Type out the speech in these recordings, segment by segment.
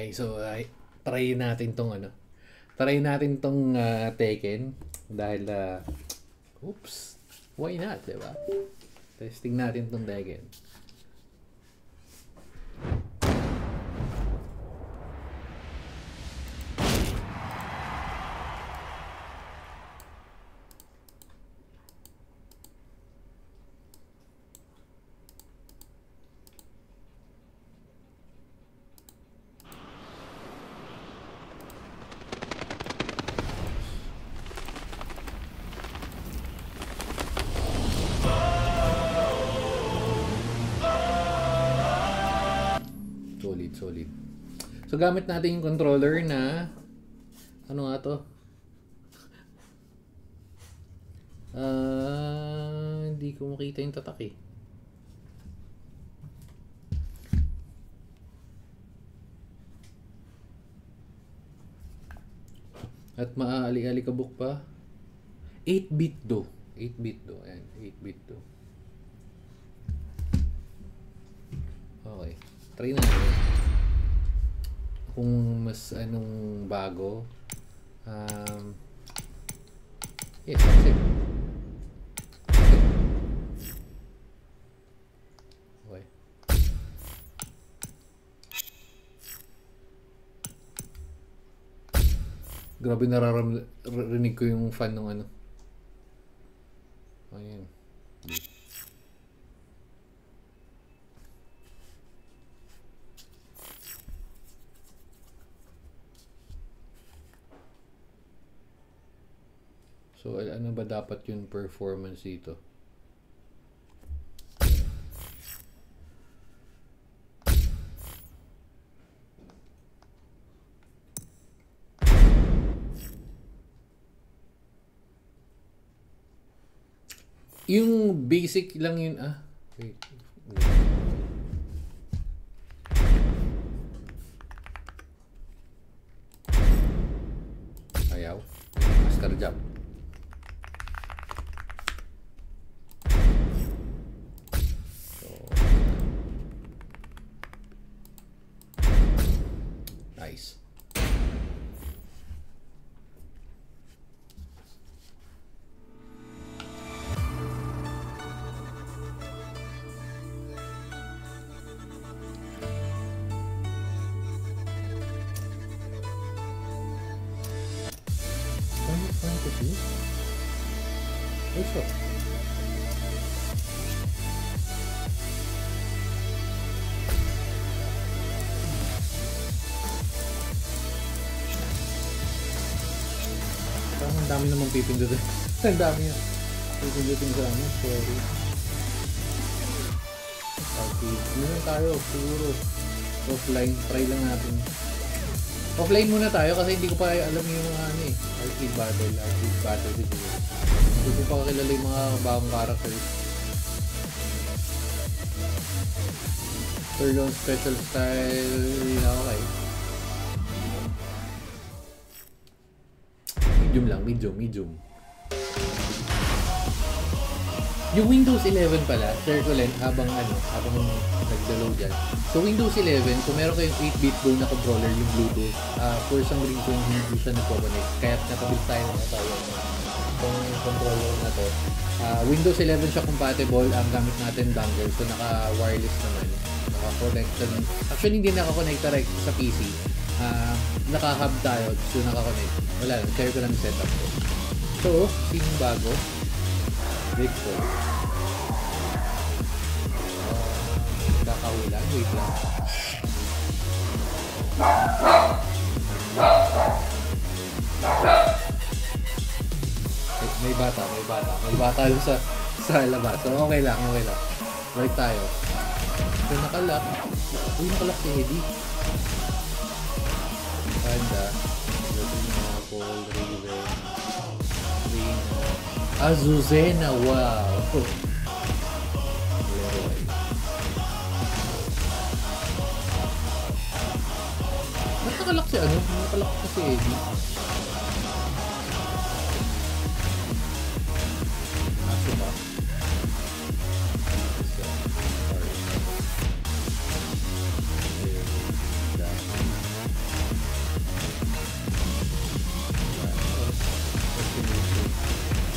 Okay, so try natin tong ano. Try natin tong Tekken dahil oops, why not, 'di ba? Testing natin tong Tekken. Solid. So gamit natin yung controller na ano nga to? Hindi ko makita yung tatak eh. At maaali-alikabok pa. 8-bit do. 8-bit do. Ayan, 8-bit do. Okay. Try natin. Kung mas anong bago. Yes, that's it. Okay. Grabe nararinig ko yung fan ng ano. Ayan. So, ano ba dapat yung performance dito? Yung basic lang yun, wait. Ayaw. Master job. Nice. Final Fantasy? What's up? Ang dami namang pipindutin. Ang dami yan. Pipindutin sa ano. Sorry. Okay. Muna tayo. Siguro. Offline. Try lang natin. Offline muna tayo kasi hindi ko pa alam yung mga ano eh. Arcade battle. Arcade battle siguro. Hindi ko pa kakilala yung mga bagong characters. Turn on special style. Hindi na okay. Medium lang, medium. Yung Windows 11 pala, share ko lang habang nagdalaw dyan. So Windows 11, kung meron kayong 8-bit Go na controller yung Bluetooth, for some reason hindi siya nagko-connect. Kaya nakabit tayo itong controller na to. Windows 11 siya compatible, ang gamit natin dongle, so naka-wireless naman. Naka-connect. Actually hindi naka-connect direct sa PC. Naka-hub tayo, so naka-connect. Wala lang, share ko lang yung setup ko. So, sinong bago? Victor. Kakahulan, wait lang. May bata yung sa labas. So, okay lang. Right tayo. So, nakalak. Nakalak si Eddie. Panda. Paul, Raven. Azuzena, wow. Leroy. Ba't nakalak si ano? Nakalak si Eddie. Nasa ba?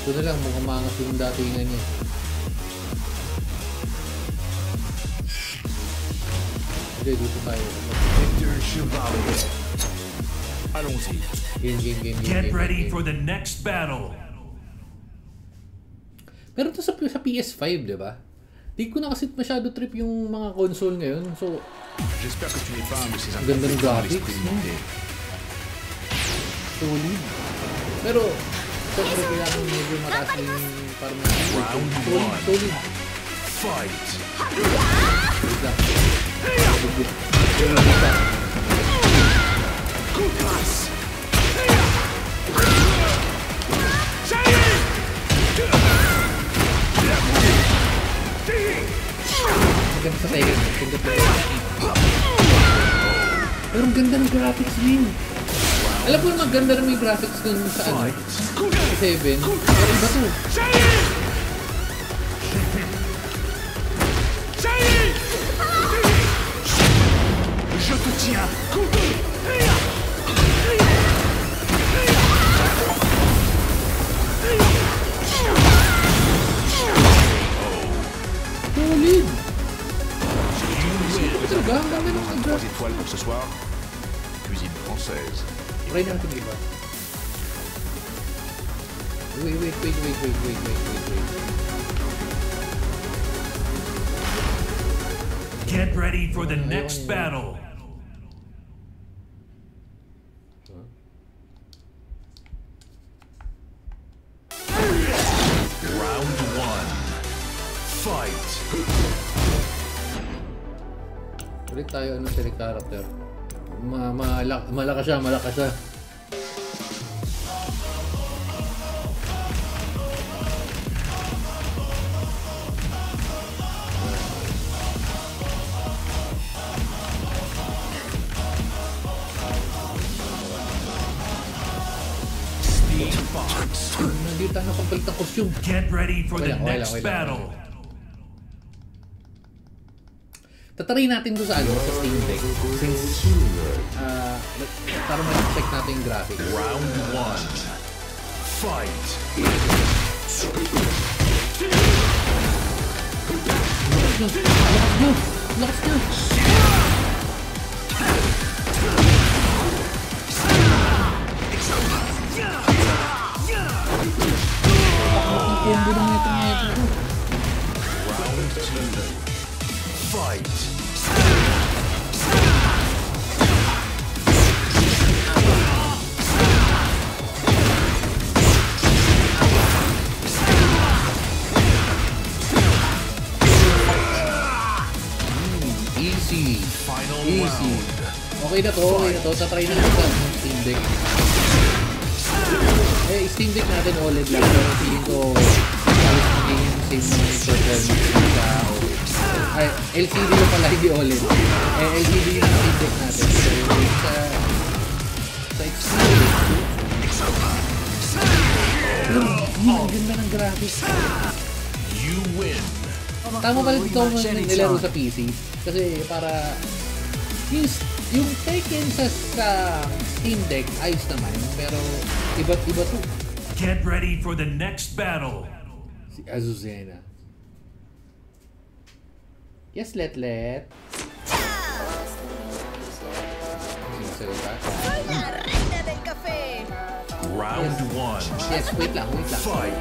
Ito na lang, mukhang mangas yung datingan niya. Hindi, dito tayo. Victor Chevalier. Allons-y. Game. Get ready for the next battle. Pero ito sa PS5, di ba? Di ko na kasi masyado trip yung mga console ngayon. So, J'espère que tu n'es pas un de ces ang ganda ng interprètes dans graphics, l'esprit no? monté. Solid. Pero, siyempre kailangan medyo mataas yung parang Round one. solid. Fight. Wait lang. Wait lang. Maganda sa Tekken. Maganda sa Tekken. Pero ang ganda ng graphics din. Alam ko na maganda rin yung graphics dun sa ano, sa 7. Pero iba to. Je te tiens. Solid! Talaga, ang dami ng 3 graphics. étoiles pour ce soir. Cuisine française. Try natin iba. Wait. Get ready for the next battle. Round one. Fight. Ulit tayo ano select character. Malakas siya. Speed box. Nandito tayo nakapalit ng costume. Get ready for the Okay lang. next battle. Tatry natin to sa sa Steam Deck. Since, para ma-check natin yung graphics. Round one. Fight. Lakas nyo! Ang combo ng neto. Round two. Fight. Easy. Final Easy. round. Okay na to. Tatry na ito sa Steam Deck. Steam Deck natin OLED lang. Pero feeling ko halos magiging same performance sa LCD yung pala, hindi OLED. LCD yung Steam Deck natin. So, sa experience, ang ganda ng graphics. You win. Tama pala dito ako nilaro sa PC. Kasi para yung Tekken sa Steam Deck ayos naman. Pero iba to. Get ready for the next battle. Si Azucena. Yes, let. Sinasalita. Soy la reina del café. Round one. Yes, wait lang. Fight.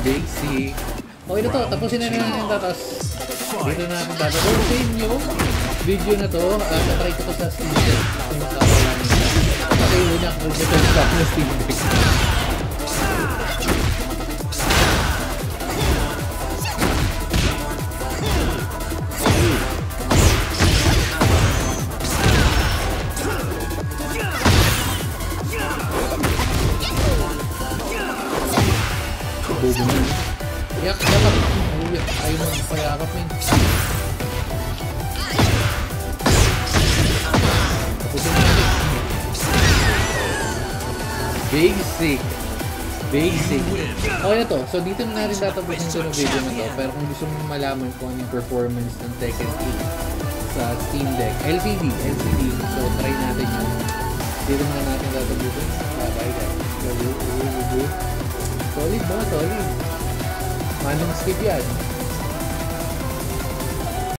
Basic. Okay na to, tapusin na natin ito. Tapos dito na natin tatapos yung video na to. Natry ko to sa Steam Deck. Okay, una ko dito sa Steam Deck. Bobo na. Yak, yakap. Ayaw mo payakap mo yun. Tapusin mo natin. Basic. Basic. Okay na to. So dito na natin tatapusin ito ng video na to. Pero kung gusto mo malaman kung ano yung performance ng Tekken 8 sa Steam Deck, LCD. So try natin yun. Dito na natin tatapusin. Bye guys. Solid ba? Solid. Manong skip yan.